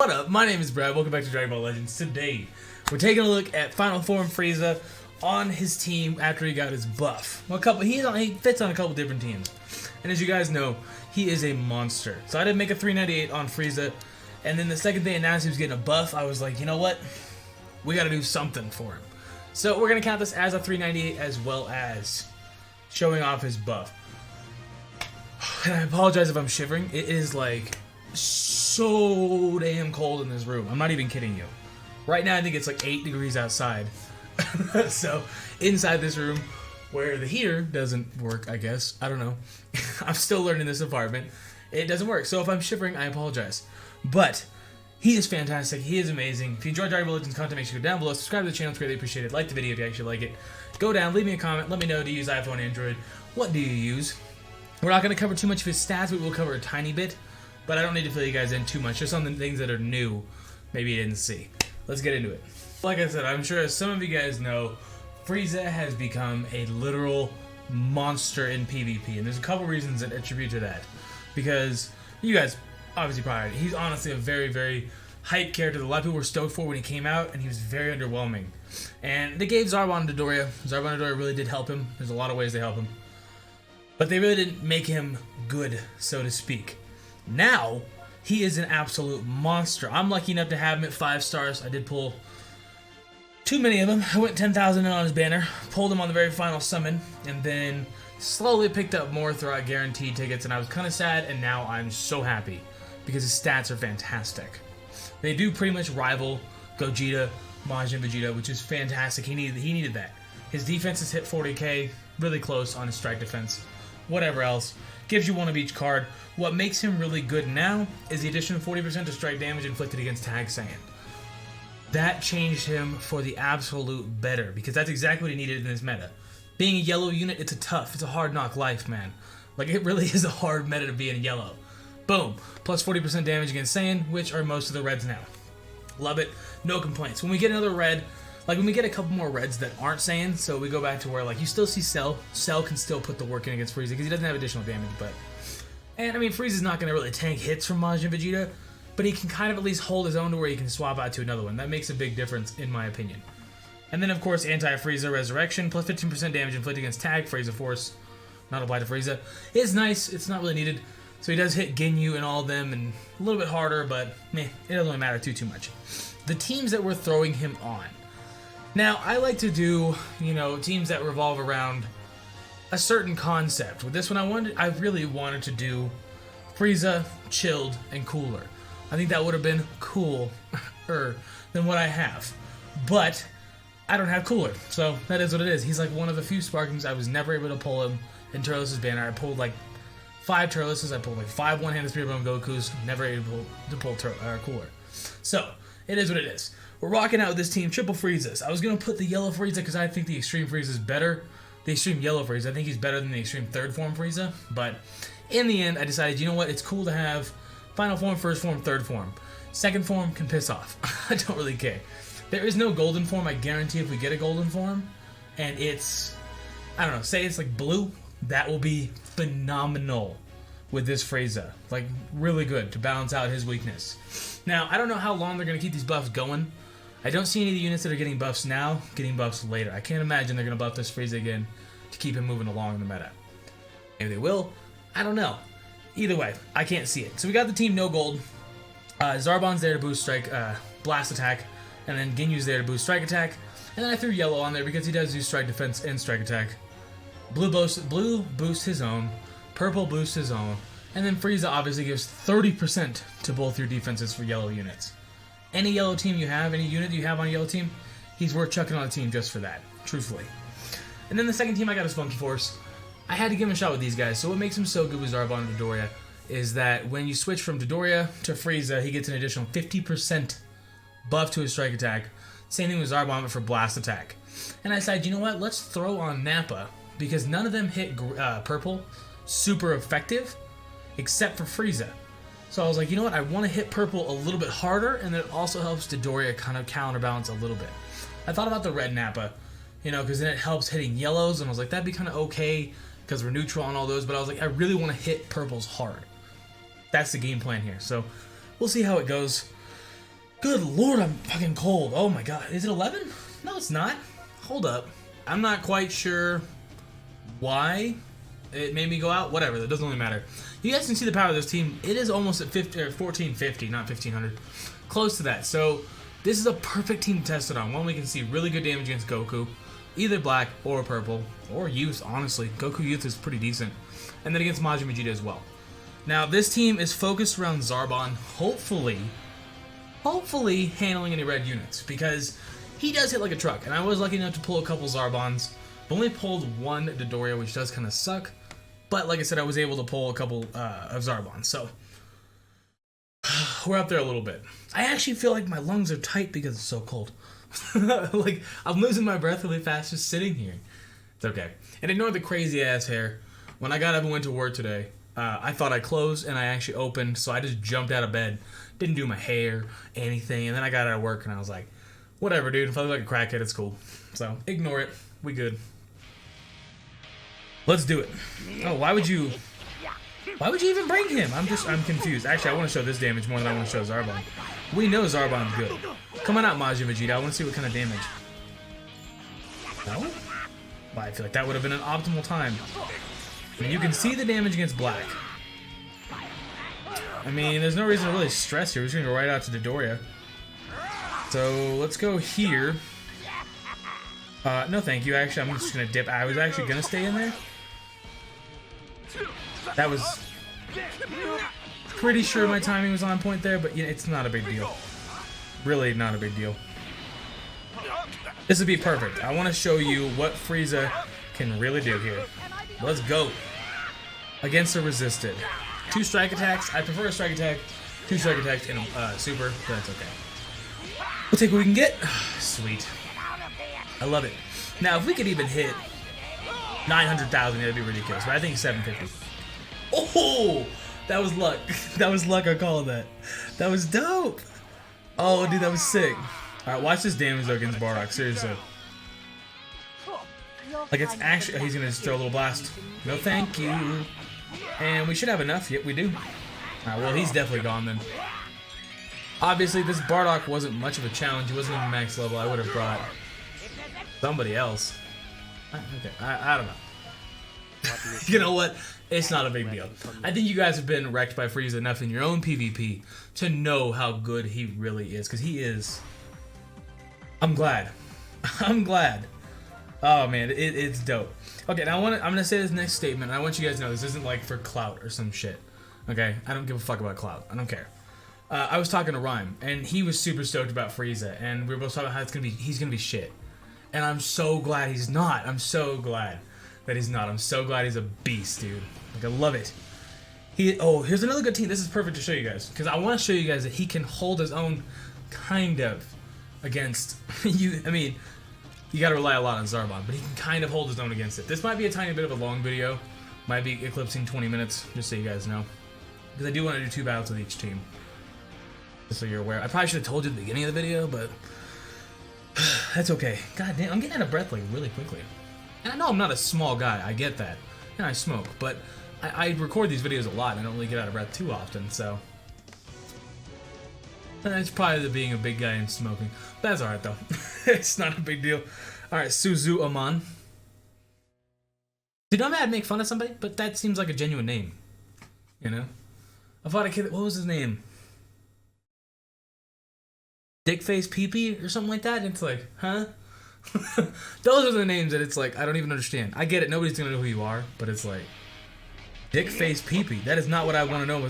What up? My name is Brad. Welcome back to Dragon Ball Legends. Today, we're taking a look at Final Form Frieza on his team after he got his buff. He fits on a couple different teams, and as you guys know, he is a monster. So I didn't make a 398 on Frieza, and then the second they announced he was getting a buff, I was like, you know what? We got to do something for him. So we're gonna count this as a 398 as well as showing off his buff. And I apologize if I'm shivering. It is like so damn cold in this room. I'm not even kidding you. Right now I think it's like 8 degrees outside. So inside this room where the heater doesn't work, I guess. I don't know. I'm still learning this apartment. It doesn't work. So if I'm shivering, I apologize. But he is fantastic. He is amazing. If you enjoy Dragon Ball Legends content, make sure you go down below. Subscribe to the channel. It's greatly appreciated. Like the video if you actually like it. Go down, leave me a comment. Let me know, do you use iPhone, Android? What do you use? We're not going to cover too much of his stats, but we'll cover a tiny bit. But I don't need to fill you guys in too much. Just on the things that are new, maybe you didn't see. Let's get into it. Like I said, I'm sure as some of you guys know, Frieza has become a literal monster in PvP. And there's a couple reasons that attribute to that. Because you guys obviously probably, he's honestly a very, very hype character that a lot of people were stoked for when he came out. And he was very underwhelming. And they gave Zarbon and Dodoria. Zarbon and Dodoria really did help him. There's a lot of ways they help him. But they really didn't make him good, so to speak. Now, he is an absolute monster. I'm lucky enough to have him at 5 stars. I did pull too many of them. I went 10,000 in on his banner, pulled him on the very final summon, and then slowly picked up more throughout guaranteed tickets, and I was kind of sad, and now I'm so happy because his stats are fantastic. They do pretty much rival Gogeta, Majin Vegeta, which is fantastic. He needed that. His defense has hit 40k, really close on his strike defense. Whatever else. Gives you one of each card. What makes him really good now is the addition of 40% to strike damage inflicted against Tag Saiyan. That changed him for the absolute better, because that's exactly what he needed in this meta. Being a yellow unit, it's a hard knock life, man. Like, it really is a hard meta to be in yellow. Boom. Plus 40% damage against Saiyan, which are most of the reds now. Love it. No complaints. When we get another red, like when we get a couple more reds that aren't Saiyan, so we go back to where like you still see Cell. Cell can still put the work in against Frieza because he doesn't have additional damage, but... And I mean, Frieza's not going to really tank hits from Majin Vegeta, but he can kind of at least hold his own to where he can swap out to another one. That makes a big difference, in my opinion. And then, of course, Anti-Frieza Resurrection, plus 15% damage inflicted against Tag, Frieza Force, not applied to Frieza. It's nice, it's not really needed. So he does hit Ginyu and all of them, and a little bit harder, but meh, it doesn't really matter too much. The teams that we're throwing him on. Now, I like to do, teams that revolve around a certain concept. With this one, I really wanted to do Frieza, Chilled, and Cooler. I think that would have been cooler than what I have. But I don't have Cooler, so that is what it is. He's like one of the few Sparkings I was never able to pull him in Turles' banner. I pulled like 5 Turles, I pulled like 5 one-handed Spirit Bomb Gokus, never able to pull Cooler. So, it is what it is. We're rocking out with this team, Triple Friezas. I was going to put the Yellow Frieza because I think the Extreme Frieza is better. The Extreme Yellow Frieza, I think he's better than the Extreme Third Form Frieza. But in the end, I decided, you know what, it's cool to have Final Form, First Form, Third Form. Second Form can piss off. I don't really care. There is no Golden Form. I guarantee if we get a Golden Form, and it's, I don't know, say it's like blue, that will be phenomenal with this Frieza. Like, really good to balance out his weakness. Now, I don't know how long they're going to keep these buffs going. I don't see any of the units that are getting buffs now getting buffs later. I can't imagine they're going to buff this Frieza again to keep him moving along in the meta. Maybe they will. I don't know. Either way, I can't see it. So we got the team no gold. Zarbon's there to boost strike, blast attack, and then Ginyu's there to boost strike attack. And then I threw yellow on there because he does do strike defense and strike attack. Blue boosts his own. Purple boosts his own. And then Frieza obviously gives 30% to both your defenses for yellow units. Any yellow team you have, any unit you have on a yellow team, he's worth chucking on a team just for that, truthfully. And then the second team I got is Funky Force. I had to give him a shot with these guys, so what makes him so good with Zarbon and Dodoria is that when you switch from Dodoria to Frieza, he gets an additional 50% buff to his strike attack. Same thing with Zarbon, but for blast attack. And I decided, you know what, let's throw on Nappa, because none of them hit purple super effective, except for Frieza. So I was like, you know what, I want to hit purple a little bit harder, and then it also helps Dodoria kind of counterbalance a little bit. I thought about the red Nappa, because then it helps hitting yellows, and I was like, that'd be kind of okay, because we're neutral on all those, but I was like, I really want to hit purples hard. That's the game plan here, so we'll see how it goes. Good lord, I'm fucking cold. Oh my god. Is it 11? No, it's not. Hold up. I'm not quite sure why it made me go out. Whatever, that doesn't really matter. You guys can see the power of this team. It is almost at 1450, not 1500. Close to that. So this is a perfect team to test it on. One, we can see really good damage against Goku. Either black or purple. Or youth, honestly. Goku youth is pretty decent. And then against Majin Vegeta as well. Now, this team is focused around Zarbon, hopefully handling any red units, because he does hit like a truck, and I was lucky enough to pull a couple Zarbons. I've only pulled one Dodoria, which does kind of suck, but like I said, I was able to pull a couple of Zarbons, so we're up there a little bit. I actually feel like my lungs are tight because it's so cold. Like, I'm losing my breath really fast just sitting here. It's okay. And ignore the crazy ass hair. When I got up and went to work today, I thought I closed and I actually opened, so I just jumped out of bed. Didn't do my hair, anything, and then I got out of work and I was like, whatever, dude. If I look like a crackhead, it's cool. So, ignore it. We good. Let's do it. Oh, why would you even bring him? I'm confused. Actually, I want to show this damage more than I want to show Zarbon. We know Zarbon's good. Come on out, Majin Vegeta. I want to see what kind of damage. No? Well, I feel like that would have been an optimal time. I mean, you can see the damage against black. I mean, there's no reason to really stress here. We're just going to go right out to Dodoria. So, let's go here. No thank you, actually. I'm just going to dip. I was actually going to stay in there. That was... pretty sure my timing was on point there, but yeah, it's not a big deal. Really not a big deal. This would be perfect. I want to show you what Frieza can really do here. Let's go. Against a resisted. 2 strike attacks. I prefer a strike attack. 2 strike attacks and a super, but that's okay. We'll take what we can get. Sweet. I love it. Now, if we could even hit 900,000, that'd be ridiculous. But I think 750. Oh, that was luck. That was luck. I called that. That was dope. Oh, dude, that was sick. All right, watch this damage though against Bardock. Seriously. Like, it's actually, he's gonna just throw a little blast. No, thank you. And we should have enough. Yep, we do. Alright, well, he's definitely gone then. Obviously, this Bardock wasn't much of a challenge. He wasn't even max level. I would have brought somebody else. Okay, I don't know. You know what? It's not a big deal. I think you guys have been wrecked by Frieza enough in your own PvP to know how good he really is. Because he is... I'm glad. I'm glad. Oh, man, it's dope. Okay, now I'm going to say this next statement. And I want you guys to know this isn't like for clout or some shit. Okay? I don't give a fuck about clout. I don't care. I was talking to Rhyme, and he was super stoked about Frieza. And we were both talking about how he's going to be shit. And I'm so glad he's not. I'm so glad that he's not. I'm so glad he's a beast, dude. Like, I love it. Here's another good team. This is perfect to show you guys. Because I want to show you guys that he can hold his own, kind of, against you. I mean, you got to rely a lot on Zarbon, but he can kind of hold his own against it. This might be a tiny bit of a long video. Might be eclipsing 20 minutes, just so you guys know. Because I do want to do 2 battles with each team. Just so you're aware. I probably should have told you at the beginning of the video, but that's okay. God damn, I'm getting out of breath like really quickly. And I know I'm not a small guy, I get that. And I smoke, but I record these videos a lot and I don't really get out of breath too often, so... It's probably the being a big guy and smoking. But that's alright though. It's not a big deal. Alright, Suzu Aman. Did Nomad make fun of somebody? But that seems like a genuine name. You know? I thought a kid... What was his name? Dickface Peepee or something like that? And it's like, huh? Those are the names that it's like, I don't even understand. I get it, nobody's gonna know who you are, but it's like, Dickface Peepee. That is not what I want to know.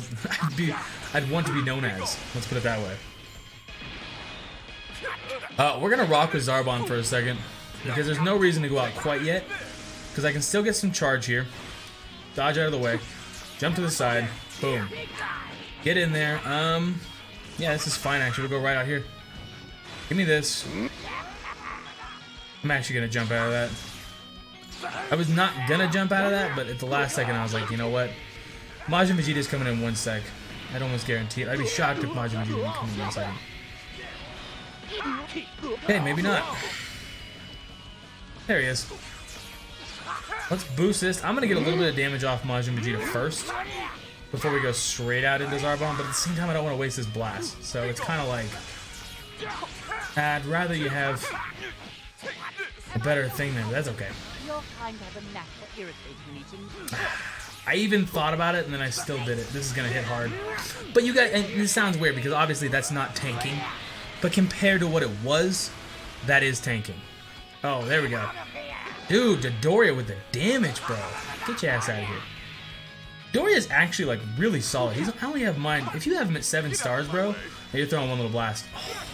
I'd want to be known as. Let's put it that way. We're gonna rock with Zarbon for a second, because there's no reason to go out quite yet, because I can still get some charge here. Dodge out of the way. Jump to the side. Boom. Get in there. Yeah, this is fine actually. We'll go right out here. Give me this. I'm actually gonna jump out of that. I was not gonna jump out of that, but at the last second I was like, you know what? Majin Vegeta's coming in 1 sec. I'd almost guarantee it. I'd be shocked if Majin Vegeta didn't come in 1 second. Hey, maybe not. There he is. Let's boost this. I'm gonna get a little bit of damage off Majin Vegeta first, before we go straight out into Zarbon, but at the same time I don't want to waste this blast. So it's kind of like, I'd rather you have a better thing than that's okay. Your kind have a knack for irritating me, Jaden. I even thought about it and then I still did it. This is gonna hit hard. But you guys, and this sounds weird because obviously that's not tanking. But compared to what it was, that is tanking. Oh, there we go. Dude, Dodoria with the damage, bro. Get your ass out of here. Doria's actually like really solid. I only have mine. If you have him at 7 stars, bro, you're throwing one little blast. Oh.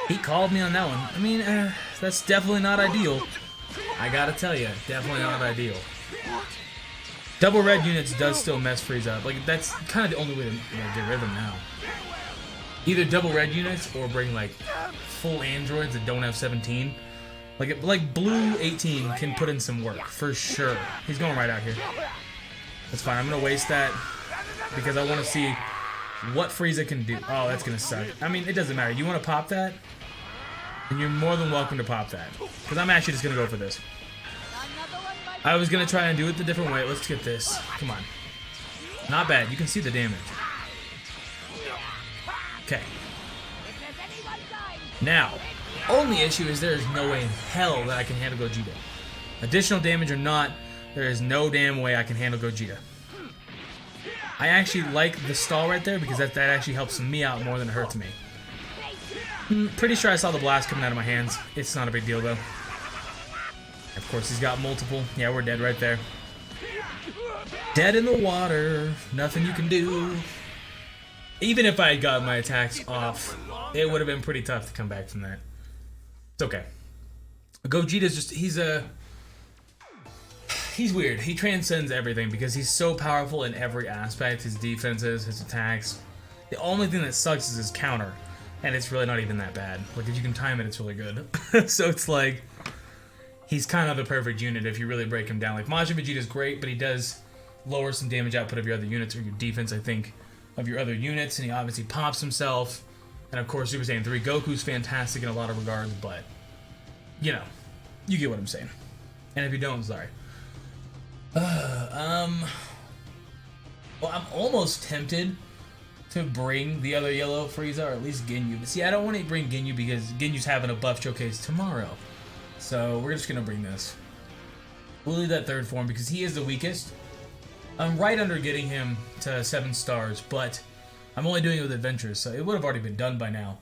He called me on that one. I mean, that's definitely not ideal. I gotta tell you, definitely not ideal. Double red units does still mess Frieza up. Like, that's kind of the only way to get rid of him now. Either double red units or bring, like, full androids that don't have 17. Like blue 18 can put in some work, for sure. He's going right out here. That's fine. I'm going to waste that because I want to see what Frieza can do. Oh, that's going to suck. I mean, it doesn't matter. You want to pop that? And you're more than welcome to pop that. Because I'm actually just going to go for this. I was going to try and do it the different way. Let's get this. Come on. Not bad. You can see the damage. Okay. Now, only issue is there is no way in hell that I can handle Gogeta. Additional damage or not, there is no damn way I can handle Gogeta. I actually like the stall right there because that actually helps me out more than it hurts me. Pretty sure I saw the blast coming out of my hands. It's not a big deal though. Of course he's got multiple. Yeah, we're dead right there. Dead in the water. Nothing you can do. Even if I had gotten my attacks off, it would have been pretty tough to come back from that. It's okay. Gogeta's just, he's weird. He transcends everything because he's so powerful in every aspect. His defenses, his attacks. The only thing that sucks is his counter. And it's really not even that bad. Like, if you can time it, it's really good. So it's like, he's kind of the perfect unit if you really break him down. Like, Majin Vegeta's great, but he does lower some damage output of your other units, or your defense, I think, of your other units. And he obviously pops himself. And of course, Super Saiyan 3 Goku's fantastic in a lot of regards, but, you know, you get what I'm saying. And if you don't, sorry. Well, I'm almost tempted to bring the other yellow Frieza, or at least Ginyu. But see, I don't want to bring Ginyu because Ginyu's having a buff showcase tomorrow. So we're just going to bring this. We'll leave that third form because he is the weakest. I'm right under getting him to 7 stars, but I'm only doing it with adventures, so it would have already been done by now.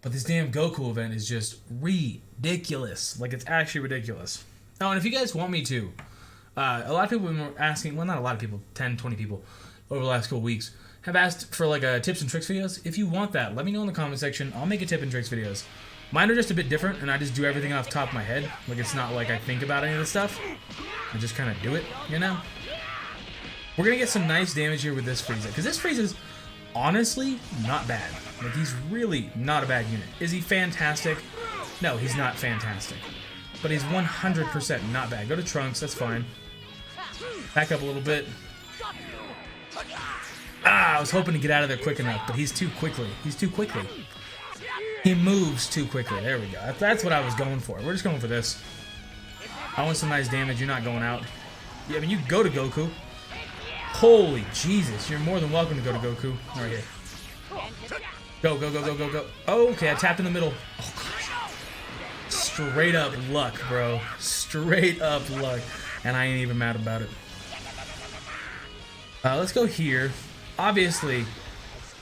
But this damn Goku event is just ridiculous. Like, it's actually ridiculous. Oh, and if you guys want me to, a lot of people have been asking, well, not a lot of people, 10, 20 people over the last couple weeks have asked for like tips and tricks videos. If you want that, let me know in the comment section. I'll make a tip and tricks videos. Mine are just a bit different, and I just do everything off the top of my head. Like, it's not like I think about any of this stuff. I just kind of do it, you know? We're going to get some nice damage here with this Frieza, because this Frieza's honestly not bad. Like, he's really not a bad unit. Is he fantastic? No, he's not fantastic. But he's 100% not bad. Go to Trunks, that's fine. Back up a little bit. Ah, I was hoping to get out of there quick enough, but he's too quickly. He's too quickly. He moves too quickly. There we go. That's what I was going for. We're just going for this. I want some nice damage. You're not going out. Yeah, I mean, you go to Goku. Holy Jesus. You're more than welcome to go to Goku. Right here. Go, go, go, go, go, go. Oh, okay, I tapped in the middle. Oh, gosh. Straight up luck, bro. Straight up luck. And I ain't even mad about it. Let's go here. Obviously,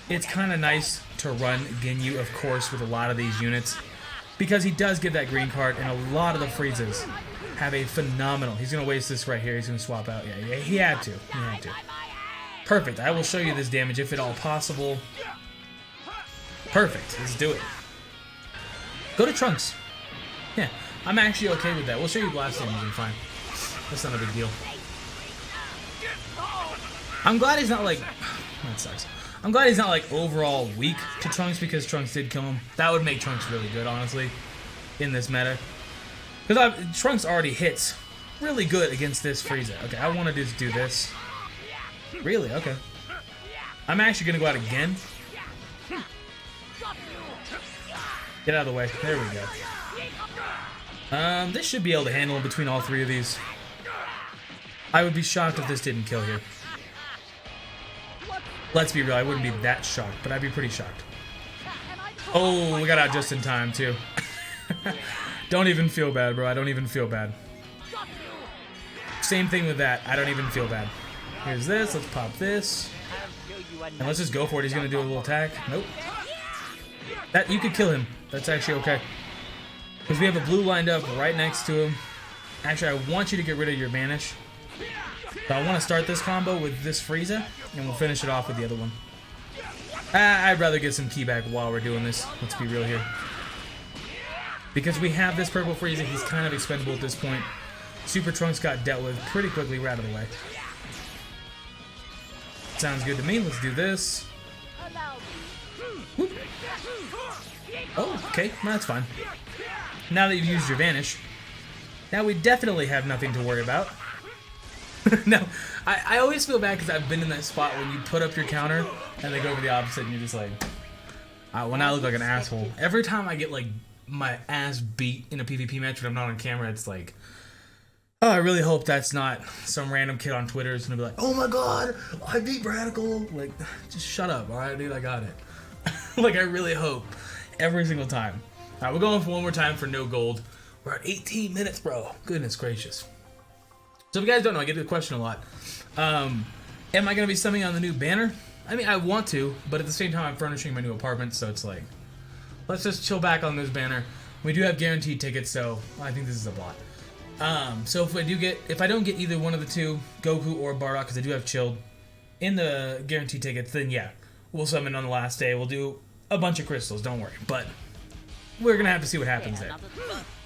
it's kind of nice to run Ginyu, of course, with a lot of these units, because he does get that green card, and a lot of the Friezas have a phenomenal... He's going to waste this right here. He's going to swap out. Yeah, he had to. He had to. Perfect. I will show you this damage if at all possible. Perfect. Let's do it. Go to Trunks. Yeah, I'm actually okay with that. We'll show you blast damage and fine. That's not a big deal. I'm glad he's not like... That sucks. I'm glad he's not like overall weak to Trunks because Trunks did kill him. That would make Trunks really good, honestly, in this meta. Because Trunks already hits really good against this Frieza. Okay, I want to just do this. Really? Okay. I'm actually going to go out again. Get out of the way. There we go. This should be able to handle him between all 3 of these. I would be shocked if this didn't kill here. Let's be real, I wouldn't be that shocked, but I'd be pretty shocked. Oh, we got out just in time, too. Don't even feel bad, bro. I don't even feel bad. Same thing with that. I don't even feel bad. Here's this. Let's pop this. And let's just go for it. He's going to do a little attack. Nope. That you could kill him. That's actually okay. Because we have a blue lined up right next to him. Actually, I want you to get rid of your Banish. So I want to start this combo with this Frieza, and we'll finish it off with the other one. I'd rather get some ki back while we're doing this. Let's be real here. Because we have this purple Frieza, he's kind of expendable at this point. Super Trunks got dealt with pretty quickly. We're out of the way. Sounds good to me. Let's do this. Whoop. Oh, okay. No, that's fine. Now that you've used your Vanish, now we definitely have nothing to worry about. No, I always feel bad because I've been in that spot when you put up your counter and they go over the opposite and you're just like, when I look like an asshole. Every time I get like my ass beat in a PvP match when I'm not on camera, it's like, oh, I really hope that's not some random kid on Twitter is gonna be like, oh my god, I beat Radical. Like, just shut up, alright, dude, I got it. Like, I really hope. Every single time. Alright, we're going for one more time for no gold. We're at 18 minutes, bro. Goodness gracious. So if you guys don't know, I get the question a lot. Am I going to be summoning on the new banner? I mean, I want to, but at the same time, I'm furnishing my new apartment, so it's like, let's just chill back on this banner. We do have guaranteed tickets, so I think this is a bot. So if I don't get either one of the two, Goku or Bardock, because I do have chilled in the guaranteed tickets, then yeah, we'll summon on the last day. We'll do a bunch of crystals, don't worry. But we're going to have to see what happens there.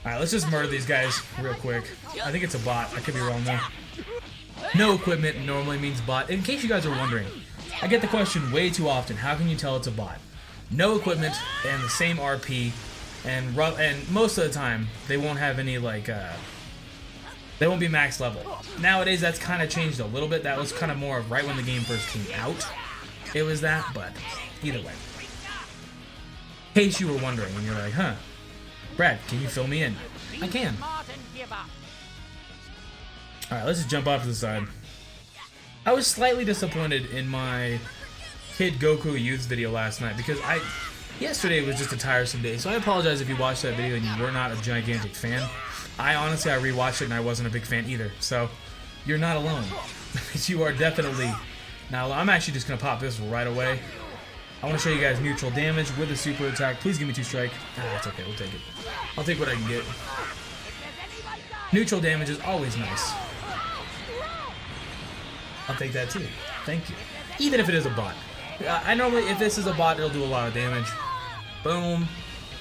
Alright, let's just murder these guys real quick. I think it's a bot. I could be wrong though. No equipment normally means bot. In case you guys are wondering, I get the question way too often. How can you tell it's a bot? No equipment and the same RP, and most of the time they won't have any like they won't be max level. Nowadays that's kind of changed a little bit. That was kind of more of right when the game first came out. It was that, but either way. In case you were wondering, and you're like, huh? Brad, can you fill me in? I can. Alright, let's just jump off to the side. I was slightly disappointed in my Kid Goku Youth video last night because yesterday was just a tiresome day. So I apologize if you watched that video and you were not a gigantic fan. I rewatched it and I wasn't a big fan either. So you're not alone. You are definitely not alone. I'm actually just going to pop this right away. I want to show you guys neutral damage with a super attack. Please give me 2 strike. That's okay, we'll take it. I'll take what I can get. Neutral damage is always nice. I'll take that too. Thank you. Even if it is a bot. I normally, if this is a bot, it'll do a lot of damage. Boom.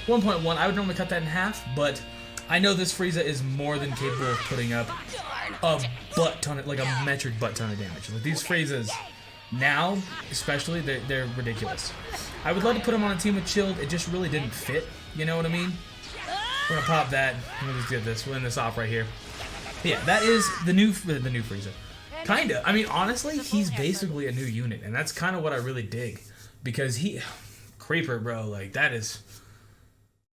1.1. I would normally cut that in half, but I know this Frieza is more than capable of putting up a butt ton of, like a metric butt ton of damage. Like these Friezas now, especially, they're ridiculous. I would love to put them on a team with chilled. It just really didn't fit. You know what I mean? We're gonna pop that. We'll just get this. We'll end this off right here. Yeah, that is the new Frieza. Kinda. I mean, honestly, he's basically a new unit, and that's kind of what I really dig, because Creeper, bro, like that is.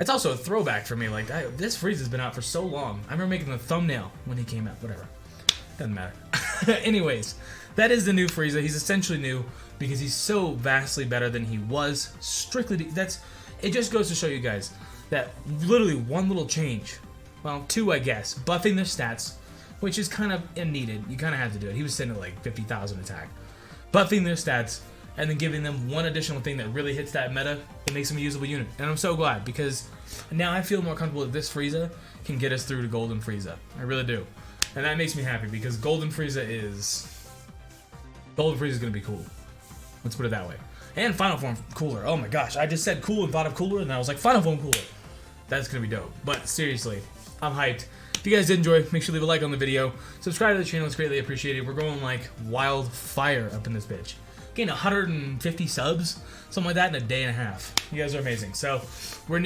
It's also a throwback for me. Like this Frieza's been out for so long. I remember making the thumbnail when he came out. Whatever. Doesn't matter. Anyways, that is the new Frieza. He's essentially new because he's so vastly better than he was. Strictly, it just goes to show you guys that literally one little change, well, 2 I guess, buffing their stats, which is kind of unneeded. You kind of have to do it. He was sitting at like 50,000 attack. Buffing their stats and then giving them one additional thing that really hits that meta, it makes them a usable unit. And I'm so glad because now I feel more comfortable that this Frieza can get us through to Golden Frieza. I really do. And that makes me happy because Golden Frieza is going to be cool. Let's put it that way. And Final Form cooler. Oh my gosh, I just said cool and thought of cooler and I was like, Final Form cooler. That's going to be dope. But seriously, I'm hyped. If you guys did enjoy, make sure to leave a like on the video. Subscribe to the channel, it's greatly appreciated. We're going like wildfire up in this bitch. Getting 150 subs, something like that in a day and a half. You guys are amazing. So we're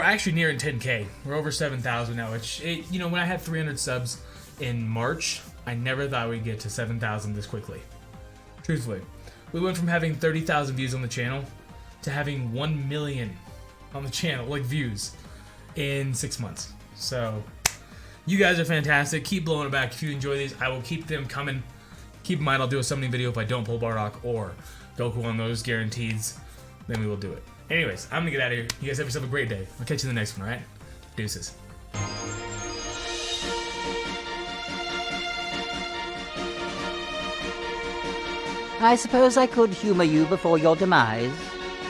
actually nearing 10K. We're over 7,000 now, which, you know, when I had 300 subs in March, I never thought we'd get to 7,000 this quickly. Truthfully. We went from having 30,000 views on the channel to having 1 million on the channel, like views, in 6 months. So, you guys are fantastic. Keep blowing it back. If you enjoy these, I will keep them coming. Keep in mind, I'll do a summoning video if I don't pull Bardock or Goku on those guarantees. then we will do it. Anyways, I'm gonna get out of here. You guys have yourself a great day. I'll catch you in the next one, alright? Deuces. I suppose I could humor you before your demise.